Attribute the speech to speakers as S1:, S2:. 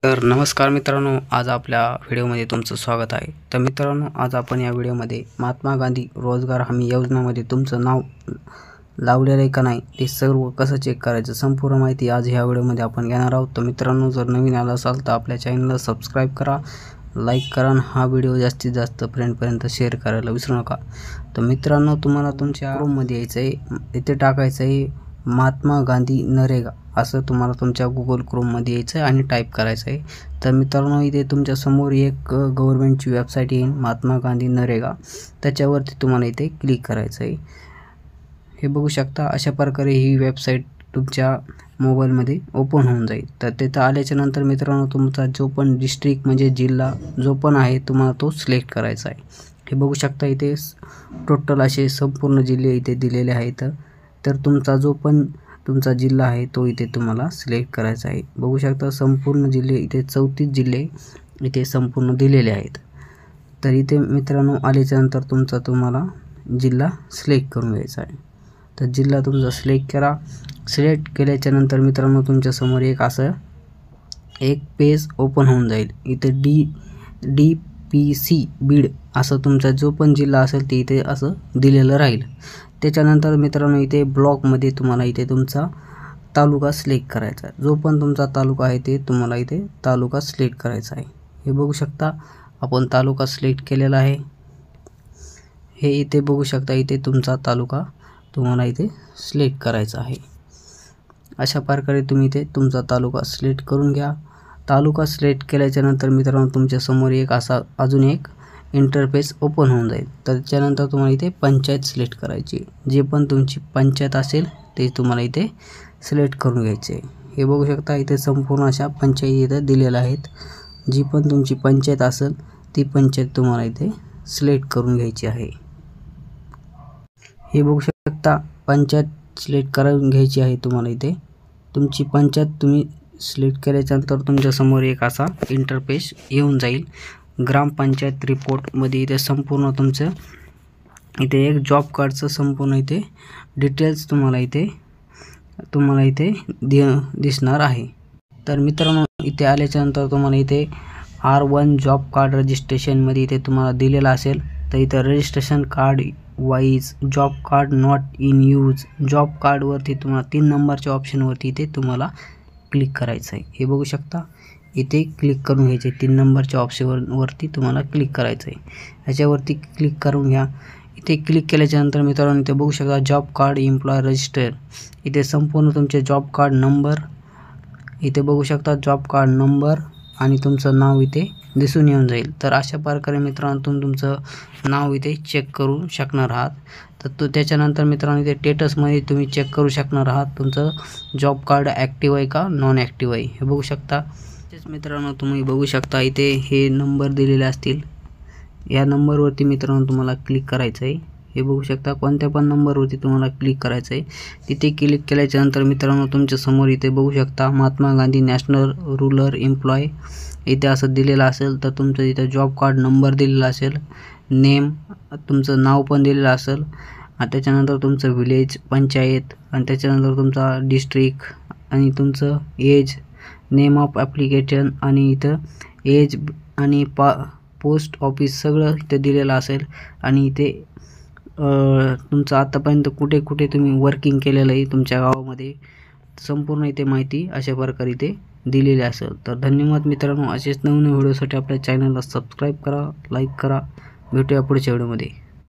S1: तर नमस्कार मित्रांनो, आज आपल्या व्हिडिओमध्ये तुमचं स्वागत आहे। तर मित्रांनो, आज आपण या व्हिडिओमध्ये महात्मा गांधी रोजगार हमी योजनेमध्ये तुमचं नाव लावलेलं आहे का नाही ते सर्व कसं चेक करायचं संपूर्ण माहिती आज ह्या व्हिडिओमध्ये आपण घेणार आहोत। तर मित्रांनो, जर नवीन आला असाल तर आपल्या चॅनलला सबस्क्राइब करा, लाईक करा आणि हा व्हिडिओ जास्तीत जास्त फ्रेंडपर्यंत शेअर करायला विसरू नका। तर मित्रांनो, तुम्हाला तुमच्या क्रोममध्ये यायचं आहे, इथे टाकायचं आहे महात्मा गांधी नरेगा असं तुम्हाला तुमच्या गुगल क्रोममध्ये यायचं आहे आणि टाईप करायचं आहे। तर मित्रांनो, इथे तुमच्या समोर एक गव्हर्नमेंटची वेबसाईट येईल महात्मा गांधी नरेगा, त्याच्यावरती तुम्हाला इथे क्लिक करायचं आहे। हे बघू शकता, अशा प्रकारे ही वेबसाईट तुमच्या मोबाईलमध्ये ओपन होऊन जाईल। तर तिथं आल्याच्या नंतर मित्रांनो, तुमचा जो पण डिस्ट्रिक्ट म्हणजे जिल्हा जो पण आहे तुम्हाला तो सिलेक्ट करायचा आहे। हे बघू शकता, इथे टोटल असे संपूर्ण जिल्हे इथे दिलेले आहेत। तर तुमचा जो पण तुमचा जिल्हा आहे तो इथे तुम्हाला सिलेक्ट करायचा आहे। बघू शकता, संपूर्ण जिल्हे इथे 34 जिल्हे इथे संपूर्ण दिलेले आहेत। तर इथे मित्रांनो आल्याच्या नंतर तुम्हाला जिल्हा सिलेक्ट करून घ्यायचा आहे। तर जिल्हा तुमचा सिलेक्ट करा। सिलेक्ट केल्याच्या नंतर मित्रांनो, तुमच्या समोर एक पेज ओपन होऊन जाईल। इथे DPC बीड असं तुमचा जो पण जिल्हा असेल ते इथे असं दिलेलं राहील। त्याच्यानंतर मित्रांनो, इथे ब्लॉकमध्ये तुम्हाला इथे तुमचा तालुका सिलेक्ट करायचा आहे। जो पण तुमचा तालुका आहे ते तुम्हाला इथे तालुका सिलेक्ट करायचा आहे। हे बघू शकता, आपण तालुका सिलेक्ट केलेला आहे। हे इथे बघू शकता, इथे तुमचा तालुका तुम्हाला इथे सिलेक्ट करायचा आहे। अशा प्रकारे तुम्ही इथे तुमचा तालुका सिलेक्ट करून घ्या। तालुका सिलेक्ट केल्याच्या नंतर मित्रांनो, तुमच्या समोर अजून एक इंटरफेस ओपन होऊन जाईल। तर त्याच्यानंतर तुम्हाला इथे पंचायत सिलेक्ट करायची, जे पण तुमची पंचायत असेल ते तुम्हाला इथे सिलेक्ट करून घ्यायचे। हे बघू शकता, इथे संपूर्ण अशा पंचायती इथे दिलेल्या आहेत। जी पण तुमची पंचायत असेल ती पंचायत तुम्हाला इथे सिलेक्ट करून घ्यायची आहे। हे बघू शकता, पंचायत सिलेक्ट करून घ्यायची आहे तुम्हाला इथे। तुमची पंचायत तुम्ही सिलेक्ट केल्यानंतर तुमच्या समोर एक असा इंटरफेस येऊन जाईल। ग्रामपंचायत रिपोर्टमध्ये इथे संपूर्ण तुमचं इथे एक जॉब कार्डचं संपूर्ण इथे डिटेल्स तुम्हाला इथे दिसणार आहे। तर मित्रांनो, इथे आल्याच्या नंतर तुम्हाला इथे R1 जॉब कार्ड रजिस्ट्रेशनमध्ये इथे तुम्हाला दिलेलं असेल। तर इथे registration card wise job card not in use, job कार्डवरती तुम्हाला 3 नंबरच्या ऑप्शनवरती इथे तुम्हाला क्लिक करायचं आहे। हे बघू शकता, इथे क्लिक करून घ्यायचे। 3 नंबरच्या ऑप्शनवरती तुम्हाला क्लिक करायचं आहे। ह्याच्यावरती क्लिक करून घ्या। इथे क्लिक केल्याच्यानंतर मित्रांनो, इथे बघू शकता जॉब कार्ड एम्प्लॉय रजिस्टर, इथे संपूर्ण तुमचे जॉब कार्ड नंबर इथे बघू शकता, जॉब कार्ड नंबर आणि तुमचं नाव इथे दिसून येऊन जाईल। तर अशा प्रकारे मित्रांनो, तुमचं नाव इथे चेक करू शकणार आहात। तर त्याच्यानंतर मित्रांनो, इथे स्टेटसमध्ये तुम्ही चेक करू शकणार आहात तुमचं जॉब कार्ड ॲक्टिव्ह आहे का नॉन ॲक्टिव्ह आहे। हे बघू शकता। मित्रांनो, तुम्ही बघू शकता इथे हे नंबर दिलेले असतील, या नंबरवरती मित्रांनो तुम्हाला क्लिक करायचं आहे। हे बघू शकता, कोणत्या पण नंबरवरती तुम्हाला क्लिक करायचं आहे। तिथे क्लिक केल्याच्या नंतर मित्रांनो, तुमच्या समोर इथे बघू शकता Mahatma Gandhi national rural employ इथे असं दिलेलं असेल। तर तुमचं इथे जॉब कार्ड नंबर दिलेला असेल, नेम तुमचं नाव पण दिलेलं असेल, आणि त्याच्यानंतर तुमचं विलेज पंचायत, आणि त्याच्यानंतर तुमचा डिस्ट्रिक्ट आणि तुमचं एज, नेम ऑफ ॲप्लिकेशन आणि इथं एज आणि पोस्ट ऑफिस सगळं इथं दिलेलं असेल। आणि इथे तुमचं आतापर्यंत कुठे कुठे तुम्ही वर्किंग केलेलं आहे तुमच्या गावामध्ये संपूर्ण इथे माहिती अशा प्रकारे इथे दिलेली असेल। तर धन्यवाद मित्रांनो, असेच नवीन व्हिडिओसाठी आपल्या चॅनलला सबस्क्राईब करा, लाईक करा। भेटूया पुढच्या व्हिडिओमध्ये।